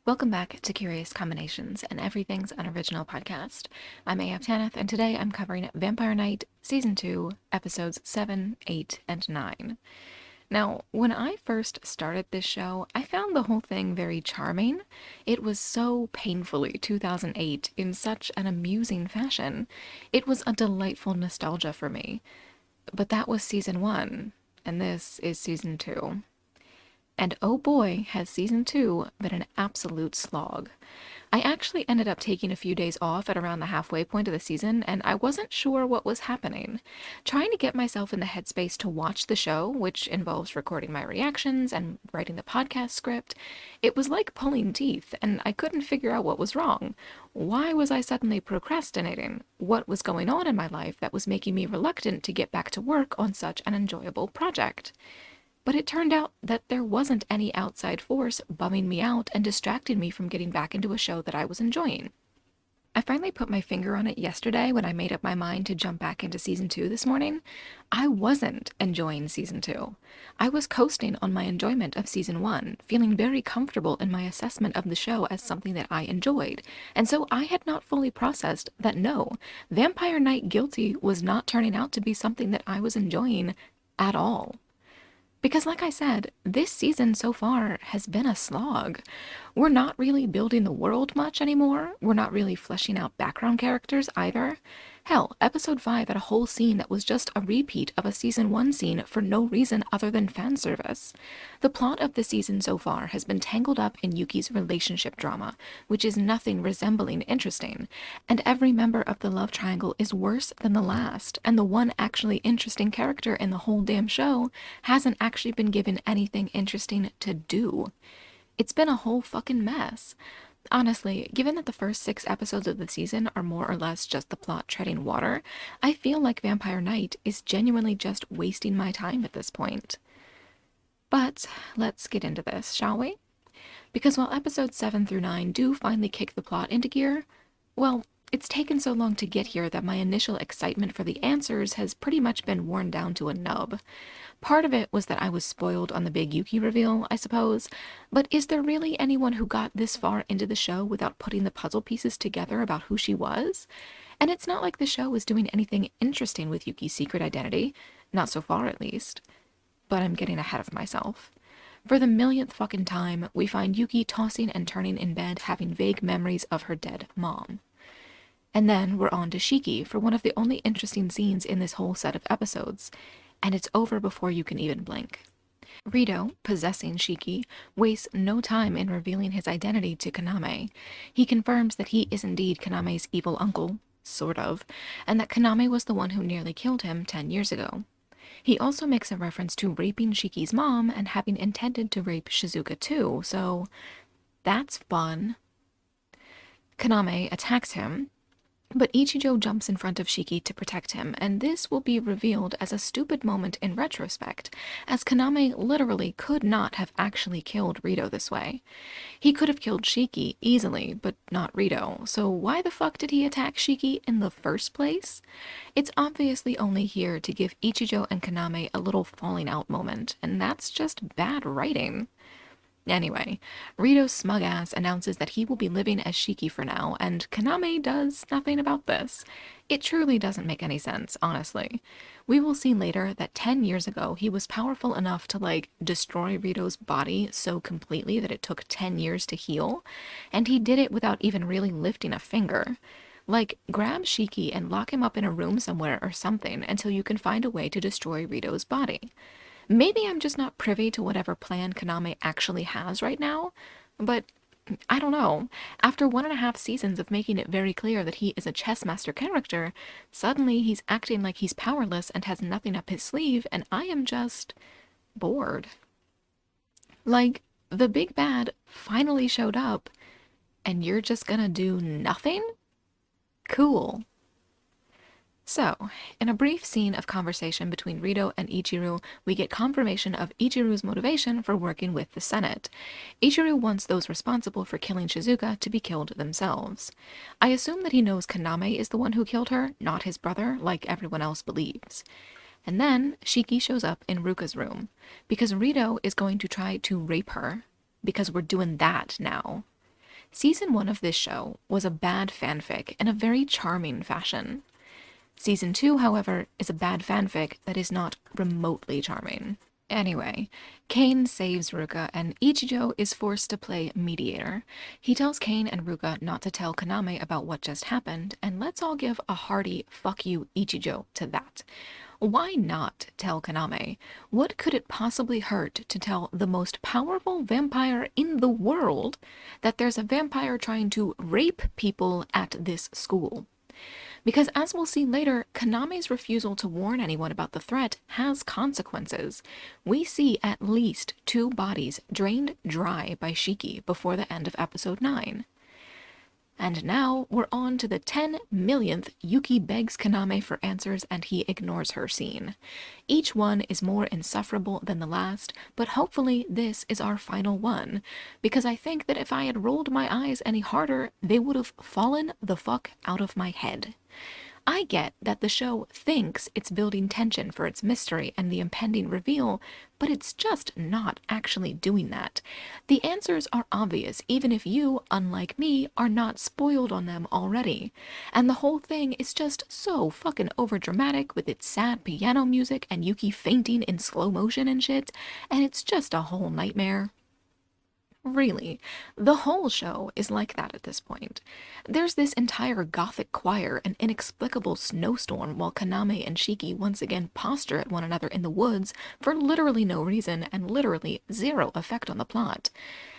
Welcome back to Curious Combinations, and Everything's Unoriginal podcast. I'm AF Tanith, and today I'm covering Vampire Knight Season 2, Episodes 7, 8, and 9. Now, when I first started this show, I found the whole thing very charming. It was so painfully 2008 in such an amusing fashion. It was a delightful nostalgia for me. But that was Season 1, and this is Season 2. And oh boy, has Season 2 been an absolute slog. I actually ended up taking a few days off at around the halfway point of the season, and I wasn't sure what was happening. Trying to get myself in the headspace to watch the show, which involves recording my reactions and writing the podcast script, it was like pulling teeth, and I couldn't figure out what was wrong. Why was I suddenly procrastinating? What was going on in my life that was making me reluctant to get back to work on such an enjoyable project? But it turned out that there wasn't any outside force bumming me out and distracting me from getting back into a show that I was enjoying. I finally put my finger on it yesterday when I made up my mind to jump back into Season 2 this morning. I wasn't enjoying Season 2. I was coasting on my enjoyment of Season 1, feeling very comfortable in my assessment of the show as something that I enjoyed, and so I had not fully processed that no, Vampire Knight Guilty was not turning out to be something that I was enjoying at all. Because like I said, this season so far has been a slog. We're not really building the world much anymore. We're not really fleshing out background characters either. Hell, episode 5 had a whole scene that was just a repeat of a season 1 scene for no reason other than fan service. The plot of the season so far has been tangled up in Yuki's relationship drama, which is nothing resembling interesting, and every member of the love triangle is worse than the last, and the one actually interesting character in the whole damn show hasn't actually been given anything interesting to do. It's been a whole fucking mess. Honestly, given that the first 6 episodes of the season are more or less just the plot treading water, I feel like Vampire Knight is genuinely just wasting my time at this point. But let's get into this, shall we? Because while episodes 7 through 9 do finally kick the plot into gear, well, it's taken so long to get here that my initial excitement for the answers has pretty much been worn down to a nub. Part of it was that I was spoiled on the big Yuki reveal, I suppose, but is there really anyone who got this far into the show without putting the puzzle pieces together about who she was? And it's not like the show was doing anything interesting with Yuki's secret identity, not so far at least. But I'm getting ahead of myself. For the millionth fucking time, we find Yuki tossing and turning in bed having vague memories of her dead mom. And then we're on to Shiki for one of the only interesting scenes in this whole set of episodes, and it's over before you can even blink. Rito, possessing Shiki, wastes no time in revealing his identity to Kaname. He confirms that he is indeed Kaname's evil uncle, sort of, and that Kaname was the one who nearly killed him 10 years ago. He also makes a reference to raping Shiki's mom and having intended to rape Shizuka too, so that's fun. Kaname attacks him, but Ichijo jumps in front of Shiki to protect him, and this will be revealed as a stupid moment in retrospect, as Kaname literally could not have actually killed Rito this way. He could have killed Shiki easily, but not Rito, so why the fuck did he attack Shiki in the first place? It's obviously only here to give Ichijo and Kaname a little falling out moment, and that's just bad writing. Anyway, Rito's smug ass announces that he will be living as Shiki for now, and Kaname does nothing about this. It truly doesn't make any sense, honestly. We will see later that 10 years ago he was powerful enough to, destroy Rito's body so completely that it took 10 years to heal, and he did it without even really lifting a finger. Grab Shiki and lock him up in a room somewhere or something until you can find a way to destroy Rito's body. Maybe I'm just not privy to whatever plan Kaname actually has right now, but I don't know. After 1.5 seasons of making it very clear that he is a chess master character, suddenly he's acting like he's powerless and has nothing up his sleeve, and I am just bored. The big bad finally showed up, and you're just gonna do nothing? Cool. So, in a brief scene of conversation between Rito and Ichiru, we get confirmation of Ichiru's motivation for working with the Senate. Ichiru wants those responsible for killing Shizuka to be killed themselves. I assume that he knows Kaname is the one who killed her, not his brother, like everyone else believes. And then Shiki shows up in Ruka's room, because Rito is going to try to rape her, because we're doing that now. Season 1 of this show was a bad fanfic in a very charming fashion. Season 2, however, is a bad fanfic that is not remotely charming. Anyway, Kane saves Ruka and Ichijo is forced to play mediator. He tells Kane and Ruka not to tell Kaname about what just happened, and let's all give a hearty fuck you Ichijo to that. Why not tell Kaname? What could it possibly hurt to tell the most powerful vampire in the world that there's a vampire trying to rape people at this school? Because as we'll see later, Kaname's refusal to warn anyone about the threat has consequences. We see at least 2 bodies drained dry by Shiki before the end of episode 9. And now we're on to the 10 millionth Yuki begs Kaname for answers and he ignores her scene. Each one is more insufferable than the last, but hopefully this is our final one, because I think that if I had rolled my eyes any harder, they would have fallen the fuck out of my head. I get that the show thinks it's building tension for its mystery and the impending reveal, but it's just not actually doing that. The answers are obvious, even if you, unlike me, are not spoiled on them already. And the whole thing is just so fucking overdramatic with its sad piano music and Yuki fainting in slow motion and shit, and it's just a whole nightmare. Really, the whole show is like that at this point. There's this entire gothic choir, an inexplicable snowstorm, while Kaname and Shiki once again posture at one another in the woods for literally no reason and literally zero effect on the plot.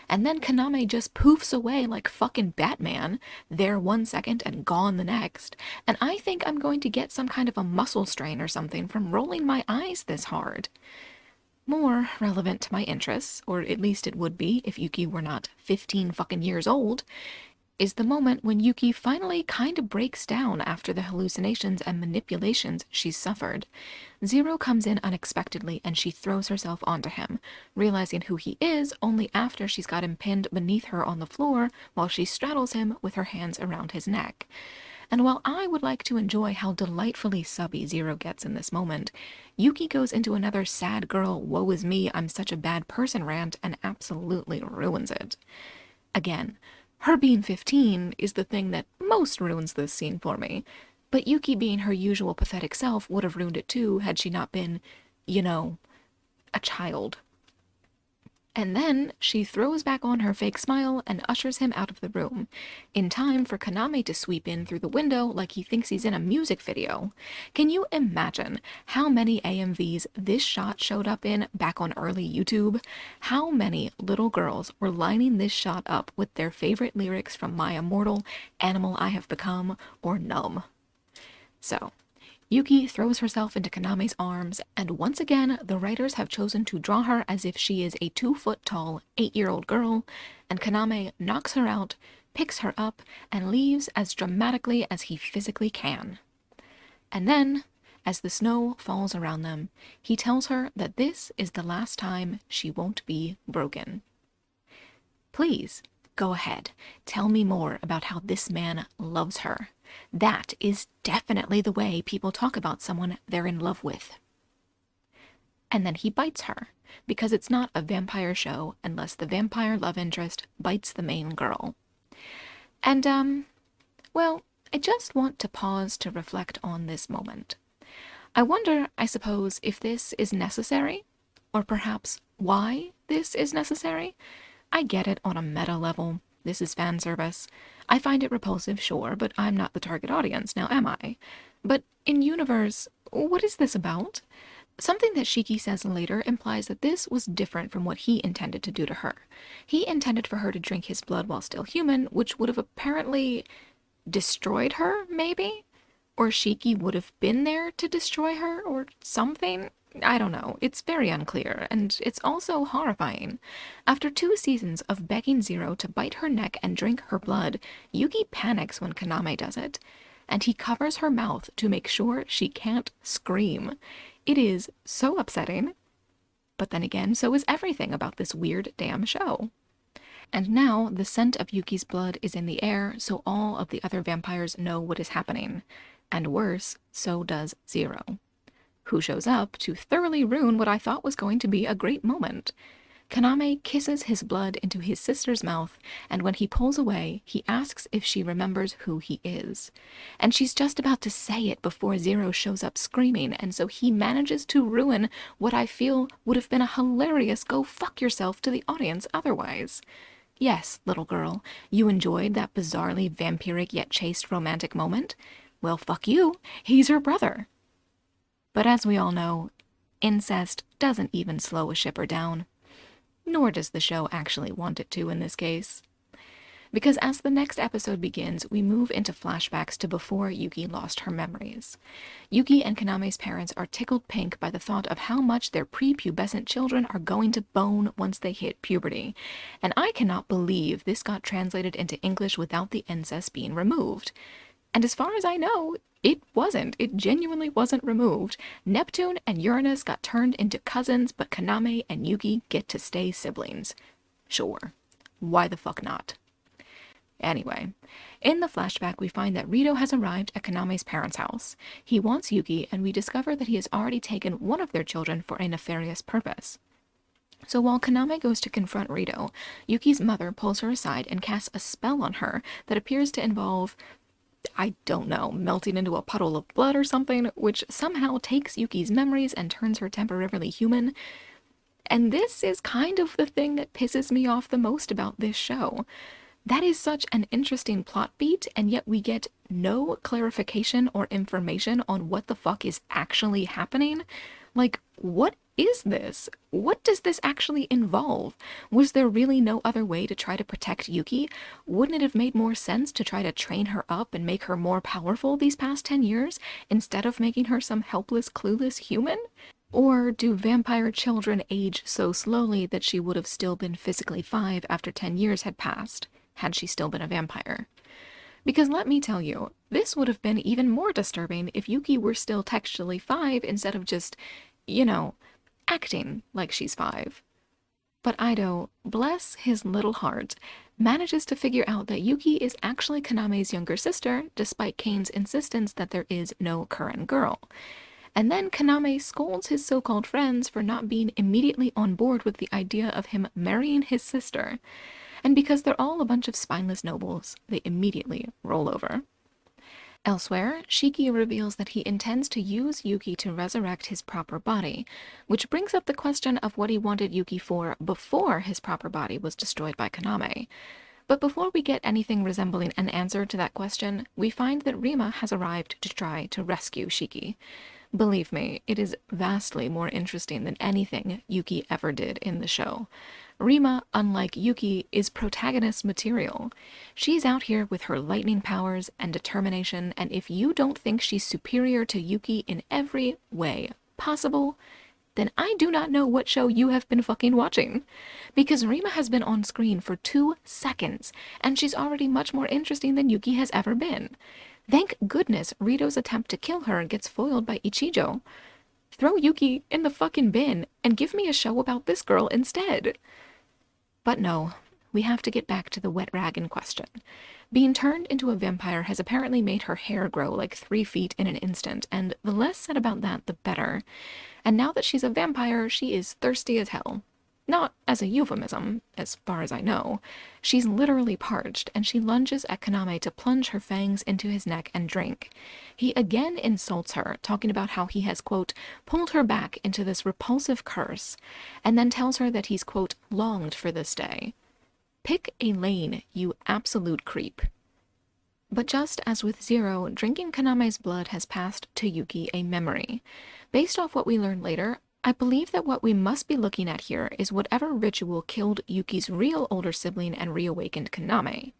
And then Kaname just poofs away like fucking Batman, there 1 second and gone the next, and I think I'm going to get some kind of a muscle strain or something from rolling my eyes this hard. More relevant to my interests, or at least it would be if Yuki were not 15 fucking years old, is the moment when Yuki finally kind of breaks down after the hallucinations and manipulations she's suffered. Zero comes in unexpectedly and she throws herself onto him, realizing who he is only after she's got him pinned beneath her on the floor while she straddles him with her hands around his neck. And while I would like to enjoy how delightfully subby Zero gets in this moment, Yuki goes into another sad girl, woe is me, I'm such a bad person rant and absolutely ruins it. Again, her being 15 is the thing that most ruins this scene for me, but Yuki being her usual pathetic self would have ruined it too had she not been, you know, a child. And then she throws back on her fake smile and ushers him out of the room, in time for Kaname to sweep in through the window like he thinks he's in a music video. Can you imagine how many AMVs this shot showed up in back on early YouTube? How many little girls were lining this shot up with their favorite lyrics from My Immortal, Animal I Have Become, or Numb? So, Yuki throws herself into Kaname's arms, and once again, the writers have chosen to draw her as if she is a 2-foot-tall, 8-year-old girl, and Kaname knocks her out, picks her up, and leaves as dramatically as he physically can. And then, as the snow falls around them, he tells her that this is the last time she won't be broken. Please, go ahead. Tell me more about how this man loves her. That is definitely the way people talk about someone they're in love with. And then he bites her, because it's not a vampire show unless the vampire love interest bites the main girl. And, well, I just want to pause to reflect on this moment. I wonder, I suppose, if this is necessary, or perhaps why this is necessary. I get it on a meta level. This is fan service. I find it repulsive, sure, but I'm not the target audience, now am I? But in universe, what is this about? Something that Shiki says later implies that this was different from what he intended to do to her. He intended for her to drink his blood while still human, which would have apparently destroyed her, maybe? Or Shiki would have been there to destroy her, or something? I don't know. It's very unclear, and it's also horrifying. After 2 seasons of begging Zero to bite her neck and drink her blood, Yuki panics when Kaname does it, and he covers her mouth to make sure she can't scream. It is so upsetting, but then again, so is everything about this weird damn show. And now the scent of Yuki's blood is in the air, so all of the other vampires know what is happening. And worse, so does Zero, who shows up to thoroughly ruin what I thought was going to be a great moment. Kaname kisses his blood into his sister's mouth, and when he pulls away, he asks if she remembers who he is. And she's just about to say it before Zero shows up screaming, and so he manages to ruin what I feel would have been a hilarious go fuck yourself to the audience otherwise. Yes, little girl, you enjoyed that bizarrely vampiric yet chaste romantic moment? Well, fuck you, he's her brother. But as we all know, incest doesn't even slow a shipper down. Nor does the show actually want it to in this case. Because as the next episode begins, we move into flashbacks to before Yuki lost her memories. Yuki and Kaname's parents are tickled pink by the thought of how much their prepubescent children are going to bone once they hit puberty, and I cannot believe this got translated into English without the incest being removed. And as far as I know, it wasn't. It genuinely wasn't removed. Neptune and Uranus got turned into cousins, but Kaname and Yuki get to stay siblings. Sure. Why the fuck not? Anyway, in the flashback we find that Rito has arrived at Kaname's parents' house. He wants Yuki, and we discover that he has already taken one of their children for a nefarious purpose. So while Kaname goes to confront Rito, Yuki's mother pulls her aside and casts a spell on her that appears to involve, I don't know, melting into a puddle of blood or something, which somehow takes Yuki's memories and turns her temporarily human. And this is kind of the thing that pisses me off the most about this show. That is such an interesting plot beat, and yet we get no clarification or information on what the fuck is actually happening. Like, what is this? What does this actually involve? Was there really no other way to try to protect Yuki? Wouldn't it have made more sense to try to train her up and make her more powerful these past 10 years, instead of making her some helpless, clueless human? Or do vampire children age so slowly that she would have still been physically 5 after 10 years had passed, had she still been a vampire? Because let me tell you, this would have been even more disturbing if Yuki were still textually 5 instead of just, acting like she's 5. But Ido, bless his little heart, manages to figure out that Yuki is actually Kaname's younger sister, despite Kane's insistence that there is no current girl. And then Kaname scolds his so-called friends for not being immediately on board with the idea of him marrying his sister. And because they're all a bunch of spineless nobles, they immediately roll over. Elsewhere, Shiki reveals that he intends to use Yuki to resurrect his proper body, which brings up the question of what he wanted Yuki for before his proper body was destroyed by Kaname. But before we get anything resembling an answer to that question, we find that Rima has arrived to try to rescue Shiki. Believe me, it is vastly more interesting than anything Yuki ever did in the show. Rima, unlike Yuki, is protagonist material. She's out here with her lightning powers and determination, and if you don't think she's superior to Yuki in every way possible, then I do not know what show you have been fucking watching. Because Rima has been on screen for 2 seconds, and she's already much more interesting than Yuki has ever been. Thank goodness Rito's attempt to kill her gets foiled by Ichijo. Throw Yuki in the fucking bin and give me a show about this girl instead. But no, we have to get back to the wet rag in question. Being turned into a vampire has apparently made her hair grow like 3 feet in an instant, and the less said about that, the better. And now that she's a vampire, she is thirsty as hell. Not as a euphemism, as far as I know. She's literally parched, and she lunges at Kaname to plunge her fangs into his neck and drink. He again insults her, talking about how he has, quote, pulled her back into this repulsive curse, and then tells her that he's, quote, longed for this day. Pick a lane, you absolute creep. But just as with Zero, drinking Kaname's blood has passed to Yuki a memory. Based off what we learn later, I believe that what we must be looking at here is whatever ritual killed Yuki's real older sibling and reawakened Kaname.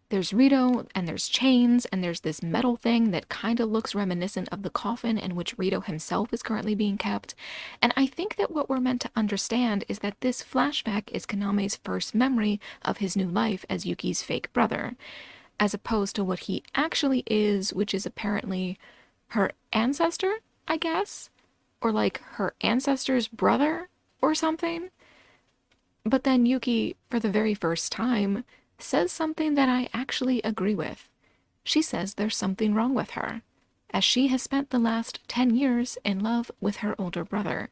There's Rito, and there's chains, and there's this metal thing that kinda looks reminiscent of the coffin in which Rito himself is currently being kept, and I think that what we're meant to understand is that this flashback is Kaname's first memory of his new life as Yuki's fake brother, as opposed to what he actually is, which is apparently her ancestor, I guess? Or like her ancestor's brother or something. But then Yuki, for the very first time, says something that I actually agree with. She says there's something wrong with her, as she has spent the last 10 years in love with her older brother.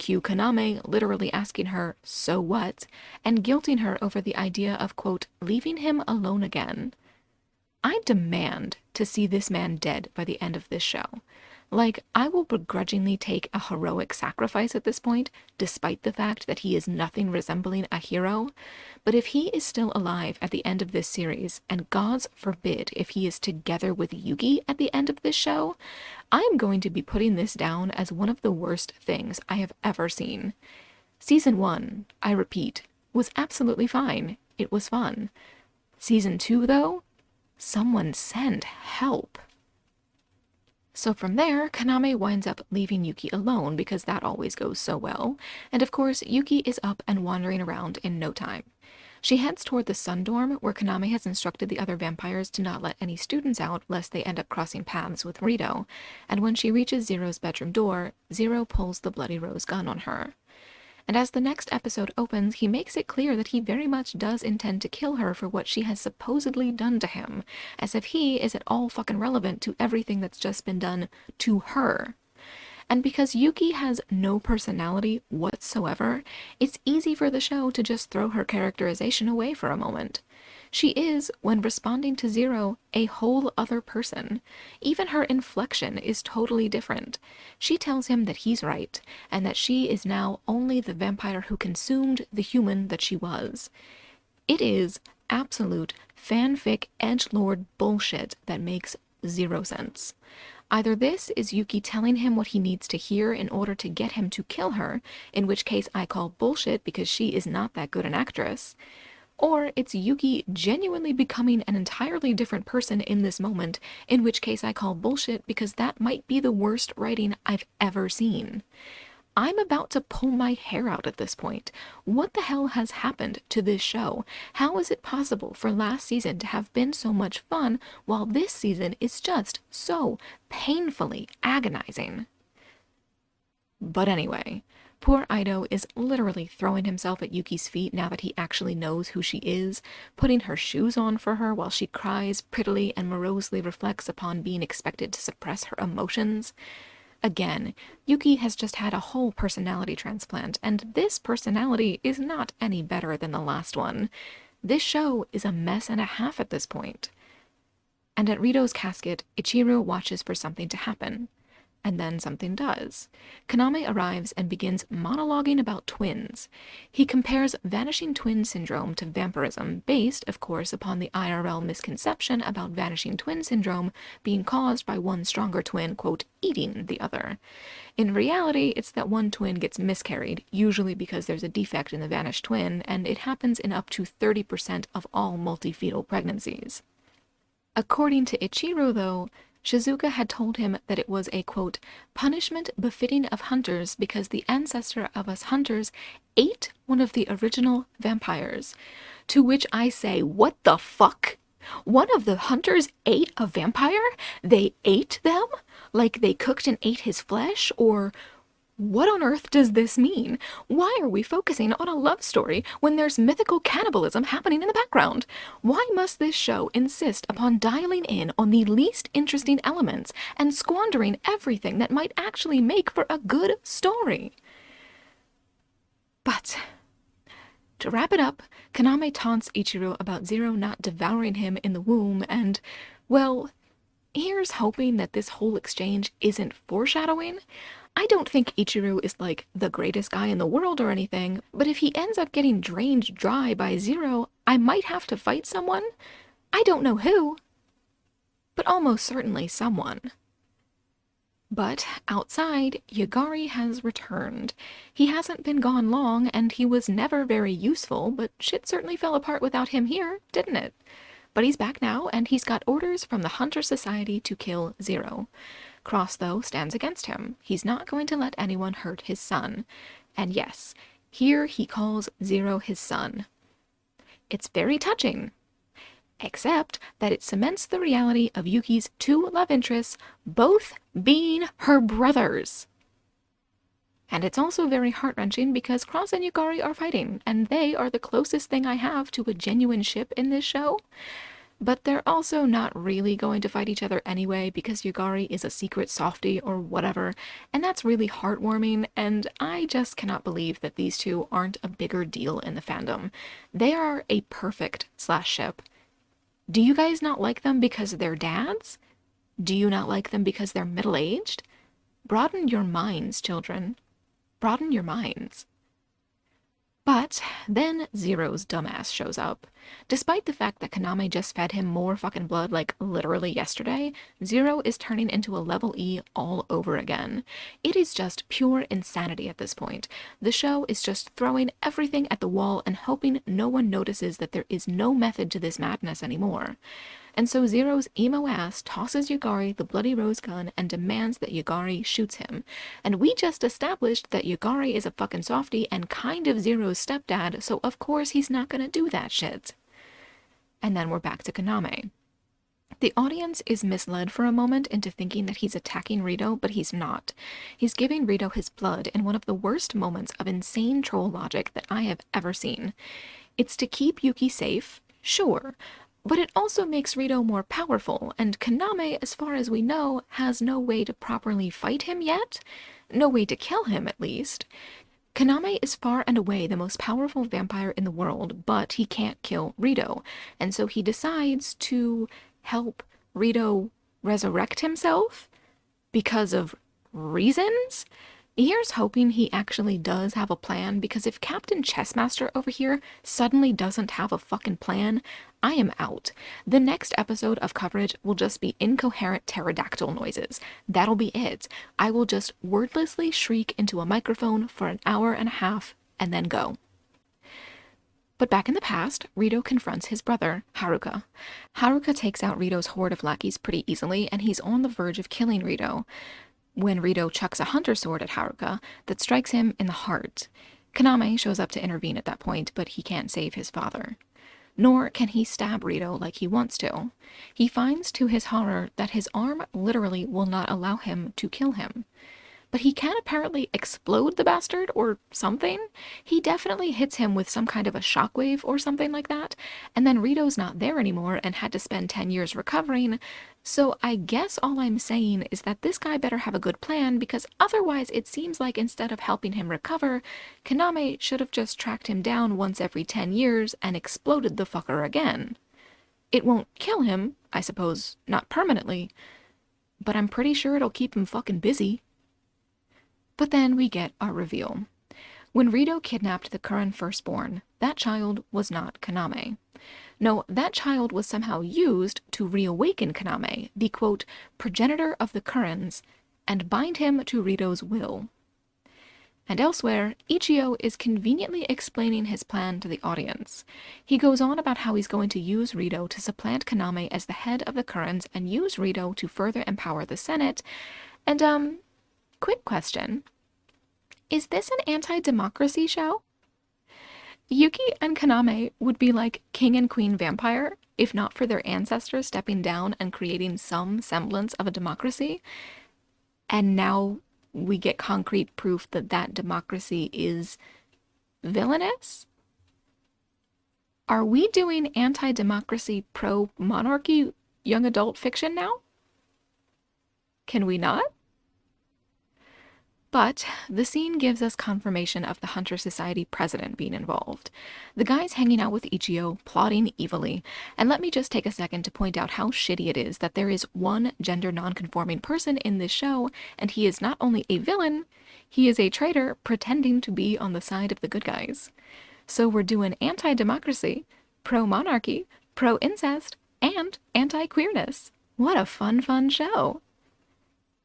Cue Kaname literally asking her, "So what?" and guilting her over the idea of, quote, leaving him alone again. I demand to see this man dead by the end of this show. Like, I will begrudgingly take a heroic sacrifice at this point, despite the fact that he is nothing resembling a hero. But if he is still alive at the end of this series, and gods forbid if he is together with Yugi at the end of this show, I am going to be putting this down as one of the worst things I have ever seen. Season 1, I repeat, was absolutely fine. It was fun. Season 2, though? Someone send help. So from there, Kaname winds up leaving Yuki alone because that always goes so well, and of course Yuki is up and wandering around in no time. She heads toward the Sun Dorm, where Kaname has instructed the other vampires to not let any students out lest they end up crossing paths with Rito, and when she reaches Zero's bedroom door, Zero pulls the Bloody Rose gun on her. And as the next episode opens, he makes it clear that he very much does intend to kill her for what she has supposedly done to him, as if he is at all fucking relevant to everything that's just been done to her. And because Yuki has no personality whatsoever, it's easy for the show to just throw her characterization away for a moment. She is, when responding to Zero, a whole other person. Even her inflection is totally different. She tells him that he's right, and that she is now only the vampire who consumed the human that she was. It is absolute fanfic edgelord bullshit that makes zero sense. Either this is Yuki telling him what he needs to hear in order to get him to kill her, in which case I call bullshit because she is not that good an actress, or it's Yuki genuinely becoming an entirely different person in this moment, in which case I call bullshit because that might be the worst writing I've ever seen. I'm about to pull my hair out at this point. What the hell has happened to this show? How is it possible for last season to have been so much fun while this season is just so painfully agonizing? But anyway, poor Ido is literally throwing himself at Yuki's feet now that he actually knows who she is, putting her shoes on for her while she cries prettily and morosely reflects upon being expected to suppress her emotions. Again, Yuki has just had a whole personality transplant, and this personality is not any better than the last one. This show is a mess and a half at this point. And at Rito's casket, Ichiro watches for something to happen. And then something does. Kaname arrives and begins monologuing about twins. He compares vanishing twin syndrome to vampirism, based, of course, upon the IRL misconception about vanishing twin syndrome being caused by one stronger twin, quote, eating the other. In reality, it's that one twin gets miscarried, usually because there's a defect in the vanished twin, and it happens in up to 30% of all multifetal pregnancies. According to Ichiro, though, Shizuka had told him that it was a, quote, punishment befitting of hunters because the ancestor of us hunters ate one of the original vampires. To which I say, what the fuck? One of the hunters ate a vampire? They ate them? Like they cooked and ate his flesh? Or what on earth does this mean? Why are we focusing on a love story when there's mythical cannibalism happening in the background? Why must this show insist upon dialing in on the least interesting elements and squandering everything that might actually make for a good story? But to wrap it up, Kaname taunts Ichiro about Zero not devouring him in the womb, and, well, here's hoping that this whole exchange isn't foreshadowing. I don't think Ichiro is like the greatest guy in the world or anything, but if he ends up getting drained dry by Zero, I might have to fight someone. I don't know who, but almost certainly someone. But outside, Yagari has returned. He hasn't been gone long, and he was never very useful, but shit certainly fell apart without him here, didn't it? But he's back now, and he's got orders from the Hunter Society to kill Zero. Cross, though, stands against him. He's not going to let anyone hurt his son. And yes, here he calls Zero his son. It's very touching. Except that it cements the reality of Yuki's two love interests, both being her brothers. And it's also very heart-wrenching because Cross and Yukari are fighting, and they are the closest thing I have to a genuine ship in this show. but they're also not really going to fight each other anyway because Yagari is a secret softie or whatever, and that's really heartwarming, and I just cannot believe that these two aren't a bigger deal in the fandom. They are a perfect slash ship. Do you guys not like them because they're dads? Do you not like them because they're middle-aged? Broaden your minds, children. Broaden your minds. But then Zero's dumbass shows up. Despite the fact that Kaname just fed him more fucking blood like literally yesterday, Zero is turning into a level E all over again. It is just pure insanity at this point. The show is just throwing everything at the wall and hoping no one notices that there is no method to this madness anymore. And so Zero's emo ass tosses Yagari the bloody rose gun and demands that Yagari shoots him. And we just established that Yagari is a fucking softie and kind of Zero's stepdad, so of course he's not gonna do that shit. And then we're back to Kaname. The audience is misled for a moment into thinking that he's attacking Rito, but he's not. He's giving Rito his blood in one of the worst moments of insane troll logic that I have ever seen. It's to keep Yuki safe, sure, but it also makes Rito more powerful, and Kaname, as far as we know, has no way to properly fight him yet. No way to kill him, at least. Kaname is far and away the most powerful vampire in the world, but he can't kill Rito, and so he decides to help Rito resurrect himself because of reasons? Here's hoping he actually does have a plan, because if Captain Chessmaster over here suddenly doesn't have a fucking plan, I am out. The next episode of coverage will just be incoherent pterodactyl noises. That'll be it. I will just wordlessly shriek into a microphone for an hour and a half and then go. But back in the past, Rito confronts his brother, Haruka. Haruka takes out Rito's horde of lackeys pretty easily, and he's on the verge of killing Rito when Rito chucks a hunter sword at Haruka that strikes him in the heart. Kaname shows up to intervene at that point, but he can't save his father. Nor can he stab Rito like he wants to. He finds to his horror that his arm literally will not allow him to kill him. But he can apparently explode the bastard or something. He definitely hits him with some kind of a shockwave or something like that, and then Rito's not there anymore and had to spend 10 years recovering. So I guess all I'm saying is that this guy better have a good plan, because otherwise it seems like instead of helping him recover, Kaname should have just tracked him down once every 10 years and exploded the fucker again. It won't kill him, I suppose, not permanently, but I'm pretty sure it'll keep him fucking busy. But then we get our reveal. When Rito kidnapped the Curran firstborn, that child was not Kaname. No, that child was somehow used to reawaken Kaname, the quote, progenitor of the Currans, and bind him to Rito's will. And elsewhere, Ichio is conveniently explaining his plan to the audience. He goes on about how he's going to use Rito to supplant Kaname as the head of the Currans and use Rito to further empower the Senate. And, quick question. Is this an anti-democracy show? Yuki and Kaname would be like king and queen vampire if not for their ancestors stepping down and creating some semblance of a democracy. And now we get concrete proof that that democracy is villainous? Are we doing anti-democracy, pro-monarchy young adult fiction now? Can we not? But the scene gives us confirmation of the Hunter Society president being involved. The guy's hanging out with Ichio, plotting evilly, and let me just take a second to point out how shitty it is that there is one gender non-conforming person in this show, and he is not only a villain, he is a traitor pretending to be on the side of the good guys. So we're doing anti-democracy, pro-monarchy, pro-incest, and anti-queerness. What a fun show!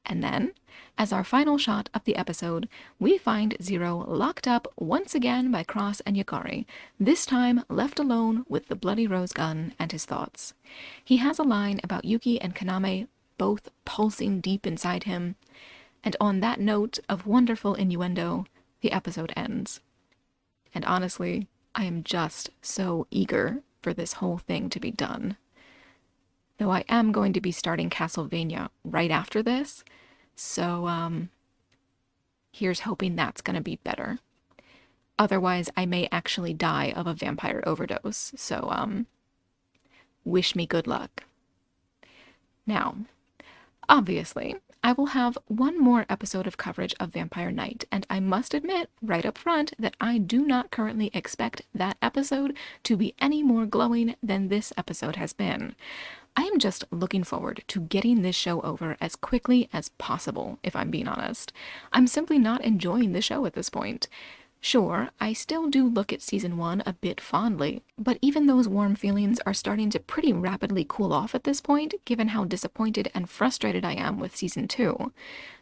And then, as our final shot of the episode, we find Zero locked up once again by Cross and Yagari, this time left alone with the bloody rose gun and his thoughts. He has a line about Yuki and Kaname both pulsing deep inside him, and on that note of wonderful innuendo, the episode ends. And honestly, I am just so eager for this whole thing to be done. Though I am going to be starting Castlevania right after this, so here's hoping that's going to be better. Otherwise, I may actually die of a vampire overdose, so Wish me good luck. Now, obviously, I will have one more episode of coverage of Vampire Knight, and I must admit right up front that I do not currently expect that episode to be any more glowing than this episode has been. I am just looking forward to getting this show over as quickly as possible, if I'm being honest. I'm simply not enjoying the show at this point. Sure, I still do look at season 1 a bit fondly, but even those warm feelings are starting to pretty rapidly cool off at this point, given how disappointed and frustrated I am with season 2.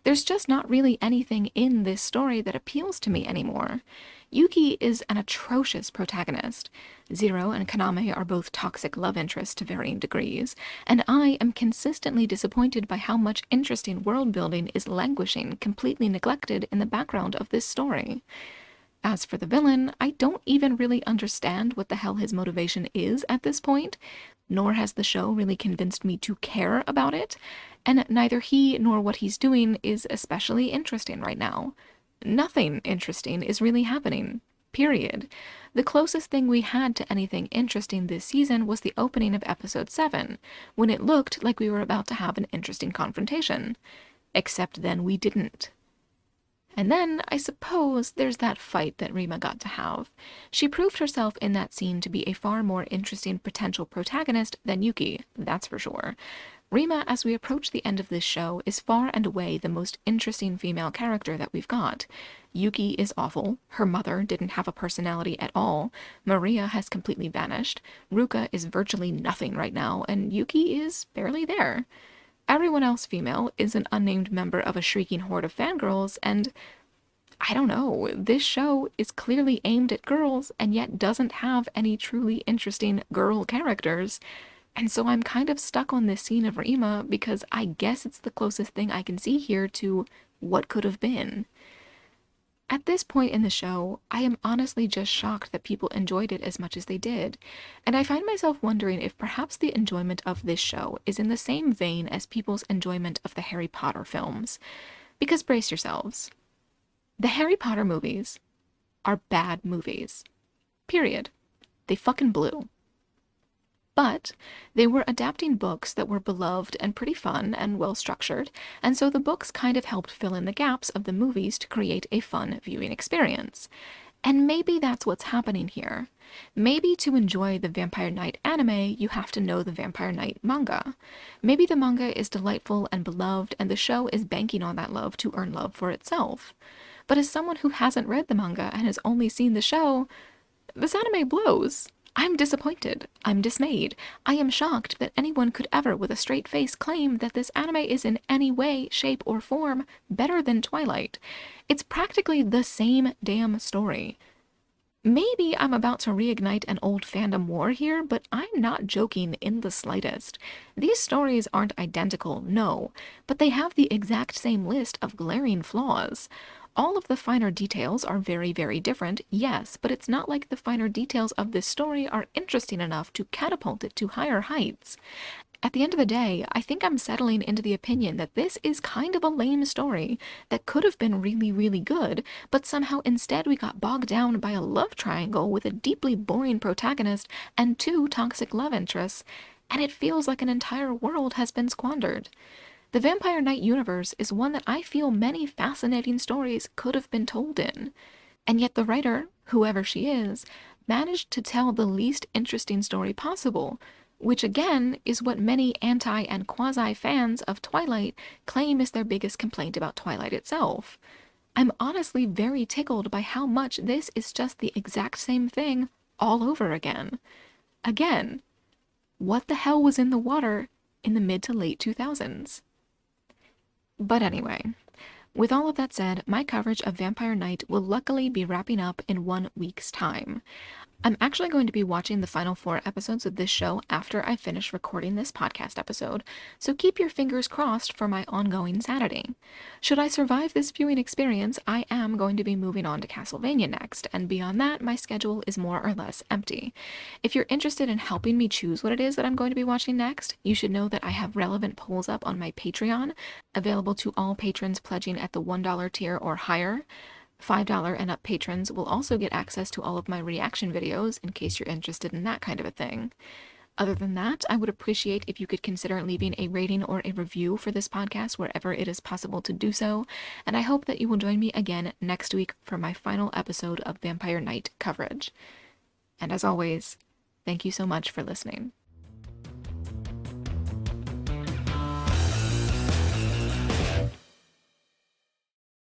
There's just not really anything in this story that appeals to me anymore. Yuki is an atrocious protagonist. Zero and Kaname are both toxic love interests to varying degrees, and I am consistently disappointed by how much interesting world building is languishing, completely neglected in the background of this story. As for the villain, I don't even really understand what the hell his motivation is at this point, nor has the show really convinced me to care about it, and neither he nor what he's doing is especially interesting right now. Nothing interesting is really happening. Period. The closest thing we had to anything interesting this season was the opening of episode 7, when it looked like we were about to have an interesting confrontation. Except then we didn't. And then, I suppose, there's that fight that Rima got to have. She proved herself in that scene to be a far more interesting potential protagonist than Yuki, that's for sure. Rima, as we approach the end of this show, is far and away the most interesting female character that we've got. Yuki is awful, her mother didn't have a personality at all, Maria has completely vanished, Ruka is virtually nothing right now, and Yuki is barely there. Everyone else female is an unnamed member of a shrieking horde of fangirls, and I don't know, this show is clearly aimed at girls and yet doesn't have any truly interesting girl characters. And so I'm kind of stuck on this scene of Rima because I guess it's the closest thing I can see here to what could have been. At this point in the show, I am honestly just shocked that people enjoyed it as much as they did, and I find myself wondering if perhaps the enjoyment of this show is in the same vein as people's enjoyment of the Harry Potter films. Because brace yourselves. The Harry Potter movies are bad movies. Period. They fucking blew. But they were adapting books that were beloved and pretty fun and well-structured, and so the books kind of helped fill in the gaps of the movies to create a fun viewing experience. And maybe that's what's happening here. Maybe to enjoy the Vampire Knight anime, you have to know the Vampire Knight manga. Maybe the manga is delightful and beloved, and the show is banking on that love to earn love for itself. But as someone who hasn't read the manga and has only seen the show, this anime blows. I'm disappointed. I'm dismayed. I am shocked that anyone could ever with a straight face claim that this anime is in any way, shape, or form better than Twilight. It's practically the same damn story. Maybe I'm about to reignite an old fandom war here, but I'm not joking in the slightest. These stories aren't identical, no, but they have the exact same list of glaring flaws. All of the finer details are very, very different, yes, but it's not like the finer details of this story are interesting enough to catapult it to higher heights. At the end of the day, I think I'm settling into the opinion that this is kind of a lame story that could have been really, really good, but somehow instead we got bogged down by a love triangle with a deeply boring protagonist and 2 toxic love interests, and it feels like an entire world has been squandered. The Vampire Knight universe is one that I feel many fascinating stories could have been told in. And yet the writer, whoever she is, managed to tell the least interesting story possible, which again is what many anti- and quasi-fans of Twilight claim is their biggest complaint about Twilight itself. I'm honestly very tickled by how much this is just the exact same thing all over again. Again, what the hell was in the water in the mid to late 2000s? But anyway, with all of that said, my coverage of Vampire Knight will luckily be wrapping up in 1 week's time. I'm actually going to be watching the final 4 episodes of this show after I finish recording this podcast episode, so keep your fingers crossed for my ongoing sanity. Should I survive this viewing experience, I am going to be moving on to Castlevania next, and beyond that, my schedule is more or less empty. If you're interested in helping me choose what it is that I'm going to be watching next, you should know that I have relevant polls up on my Patreon, available to all patrons pledging at the $1 tier or higher. $5 and up patrons will also get access to all of my reaction videos in case you're interested in that kind of a thing. Other than that, I would appreciate if you could consider leaving a rating or a review for this podcast wherever it is possible to do so, and I hope that you will join me again next week for my final episode of Vampire Knight coverage. And as always, thank you so much for listening.